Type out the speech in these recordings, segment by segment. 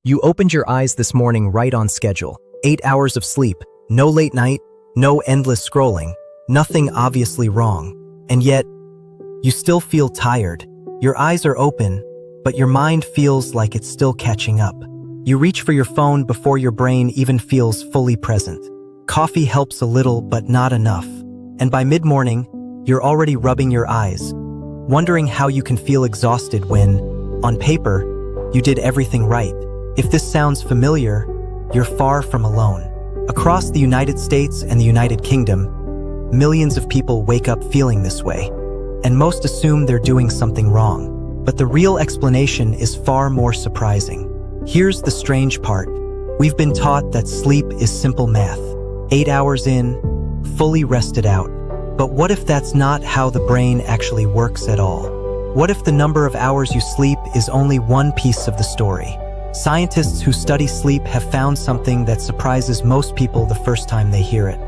You opened your eyes this morning right on schedule. 8 hours of sleep, no late night, no endless scrolling, nothing obviously wrong. And yet, you still feel tired. Your eyes are open, but your mind feels like it's still catching up. You reach for your phone before your brain even feels fully present. Coffee helps a little, but not enough. And by mid-morning, you're already rubbing your eyes, wondering how you can feel exhausted when, on paper, you did everything right. If this sounds familiar, you're far from alone. Across the United States and the United Kingdom, millions of people wake up feeling this way, and most assume they're doing something wrong. But the real explanation is far more surprising. Here's the strange part. We've been taught that sleep is simple math. 8 hours in, fully rested out. But what if that's not how the brain actually works at all? What if the number of hours you sleep is only one piece of the story? Scientists who study sleep have found something that surprises most people the first time they hear it.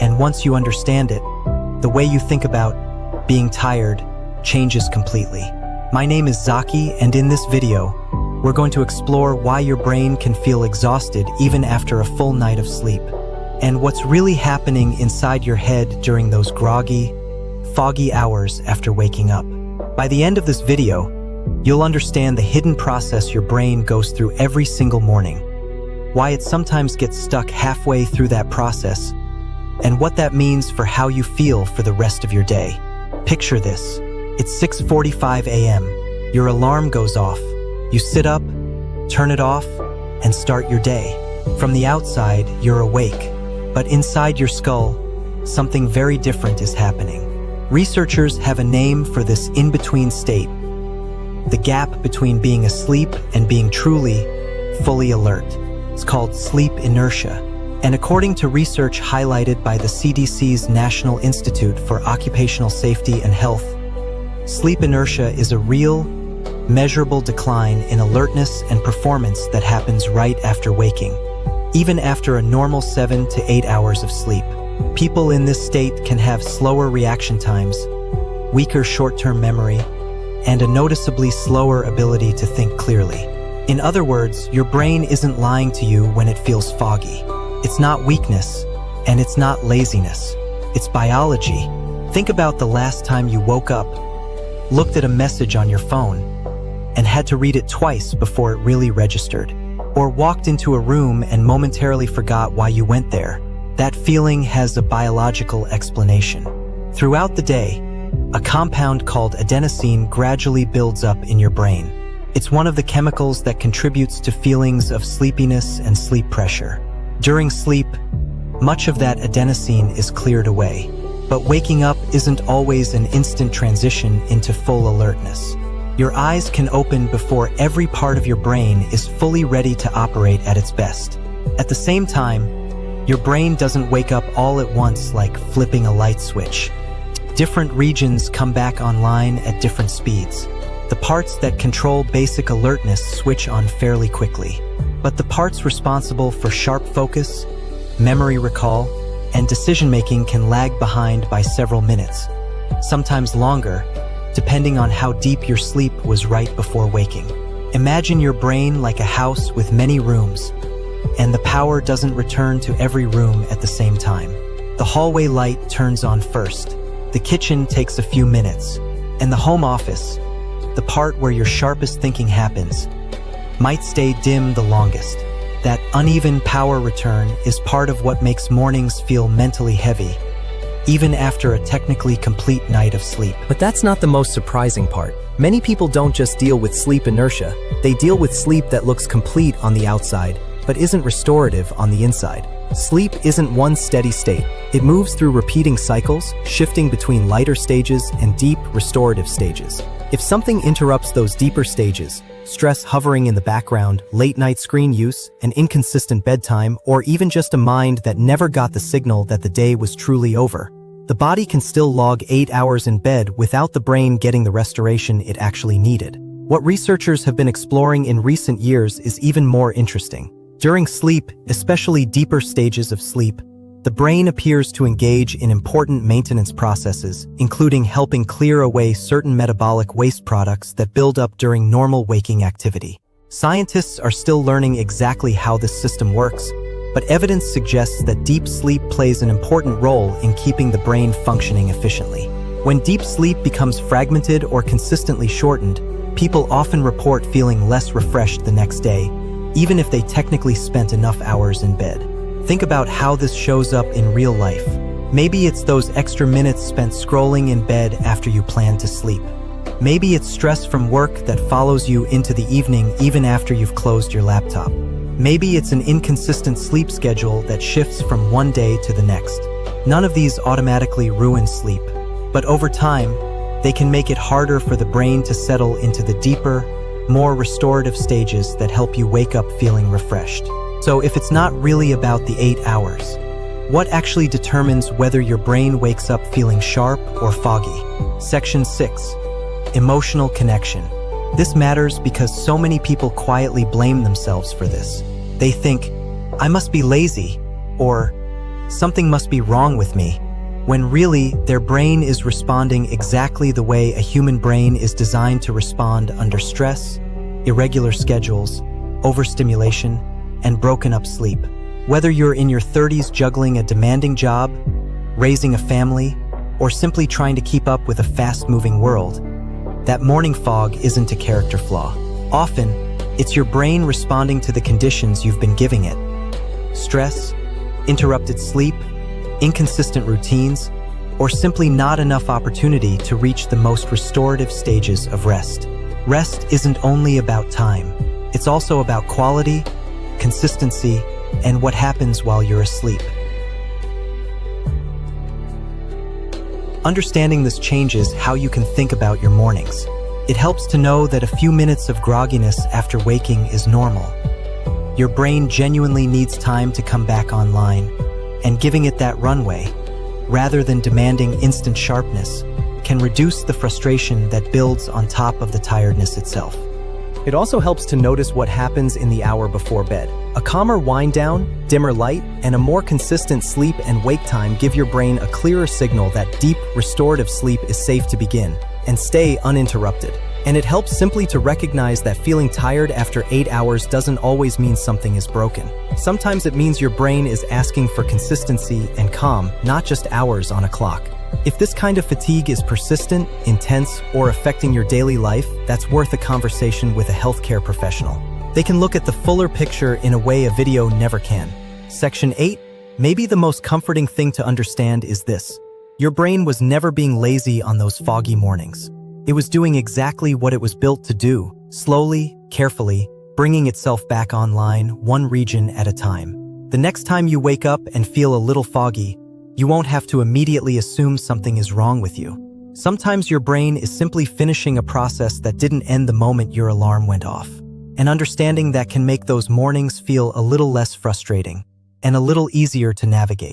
And once you understand it, the way you think about being tired changes completely. My name is Zaki, and in this video, we're going to explore why your brain can feel exhausted even after a full night of sleep, and what's really happening inside your head during those groggy, foggy hours after waking up. By the end of this video, you'll understand the hidden process your brain goes through every single morning, why it sometimes gets stuck halfway through that process, and what that means for how you feel for the rest of your day. Picture this. It's 6:45 a.m. Your alarm goes off. You sit up, turn it off, and start your day. From the outside, you're awake, but inside your skull, something very different is happening. Researchers have a name for this in-between state, the gap between being asleep and being truly, fully alert. It's called sleep inertia. And according to research highlighted by the CDC's National Institute for Occupational Safety and Health, sleep inertia is a real, measurable decline in alertness and performance that happens right after waking, even after a normal 7 to 8 hours of sleep. People in this state can have slower reaction times, weaker short-term memory, and a noticeably slower ability to think clearly. In other words, your brain isn't lying to you when it feels foggy. It's not weakness, and it's not laziness. It's biology. Think about the last time you woke up, looked at a message on your phone, and had to read it twice before it really registered, or walked into a room and momentarily forgot why you went there. That feeling has a biological explanation. Throughout the day, a compound called adenosine gradually builds up in your brain. It's one of the chemicals that contributes to feelings of sleepiness and sleep pressure. During sleep, much of that adenosine is cleared away, but waking up isn't always an instant transition into full alertness. Your eyes can open before every part of your brain is fully ready to operate at its best. At the same time, your brain doesn't wake up all at once like flipping a light switch. Different regions come back online at different speeds. The parts that control basic alertness switch on fairly quickly, but the parts responsible for sharp focus, memory recall, and decision-making can lag behind by several minutes, sometimes longer, depending on how deep your sleep was right before waking. Imagine your brain like a house with many rooms, and the power doesn't return to every room at the same time. The hallway light turns on first, the kitchen takes a few minutes, and the home office, the part where your sharpest thinking happens, might stay dim the longest. That uneven power return is part of what makes mornings feel mentally heavy, even after a technically complete night of sleep. But that's not the most surprising part. Many people don't just deal with sleep inertia, they deal with sleep that looks complete on the outside, but isn't restorative on the inside. Sleep isn't one steady state. It moves through repeating cycles, shifting between lighter stages and deep, restorative stages. If something interrupts those deeper stages, stress hovering in the background, late-night screen use, an inconsistent bedtime, or even just a mind that never got the signal that the day was truly over, the body can still log 8 hours in bed without the brain getting the restoration it actually needed. What researchers have been exploring in recent years is even more interesting. During sleep, especially deeper stages of sleep, the brain appears to engage in important maintenance processes, including helping clear away certain metabolic waste products that build up during normal waking activity. Scientists are still learning exactly how this system works, but evidence suggests that deep sleep plays an important role in keeping the brain functioning efficiently. When deep sleep becomes fragmented or consistently shortened, people often report feeling less refreshed the next day, even if they technically spent enough hours in bed. Think about how this shows up in real life. Maybe it's those extra minutes spent scrolling in bed after you plan to sleep. Maybe it's stress from work that follows you into the evening even after you've closed your laptop. Maybe it's an inconsistent sleep schedule that shifts from one day to the next. None of these automatically ruin sleep, but over time, they can make it harder for the brain to settle into the deeper, more restorative stages that help you wake up feeling refreshed. So if it's not really about the 8 hours, what actually determines whether your brain wakes up feeling sharp or foggy? Section 6. Emotional connection. This matters because so many people quietly blame themselves for this. They think, I must be lazy, or something must be wrong with me, when really their brain is responding exactly the way a human brain is designed to respond under stress, irregular schedules, overstimulation, and broken up sleep. Whether you're in your 30s juggling a demanding job, raising a family, or simply trying to keep up with a fast-moving world, that morning fog isn't a character flaw. Often, it's your brain responding to the conditions you've been giving it. Stress, interrupted sleep, inconsistent routines, or simply not enough opportunity to reach the most restorative stages of rest. Rest isn't only about time. It's also about quality, consistency, and what happens while you're asleep. Understanding this changes how you can think about your mornings. It helps to know that a few minutes of grogginess after waking is normal. Your brain genuinely needs time to come back online, and giving it that runway, rather than demanding instant sharpness, can reduce the frustration that builds on top of the tiredness itself. It also helps to notice what happens in the hour before bed. A calmer wind down, dimmer light, and a more consistent sleep and wake time give your brain a clearer signal that deep, restorative sleep is safe to begin and stay uninterrupted. And it helps simply to recognize that feeling tired after 8 hours doesn't always mean something is broken. Sometimes it means your brain is asking for consistency and calm, not just hours on a clock. If this kind of fatigue is persistent, intense, or affecting your daily life, that's worth a conversation with a healthcare professional. They can look at the fuller picture in a way a video never can. Section 8. Maybe the most comforting thing to understand is this. Your brain was never being lazy on those foggy mornings. It was doing exactly what it was built to do, slowly, carefully, bringing itself back online, one region at a time. The next time you wake up and feel a little foggy, you won't have to immediately assume something is wrong with you. Sometimes your brain is simply finishing a process that didn't end the moment your alarm went off. And understanding that can make those mornings feel a little less frustrating and a little easier to navigate.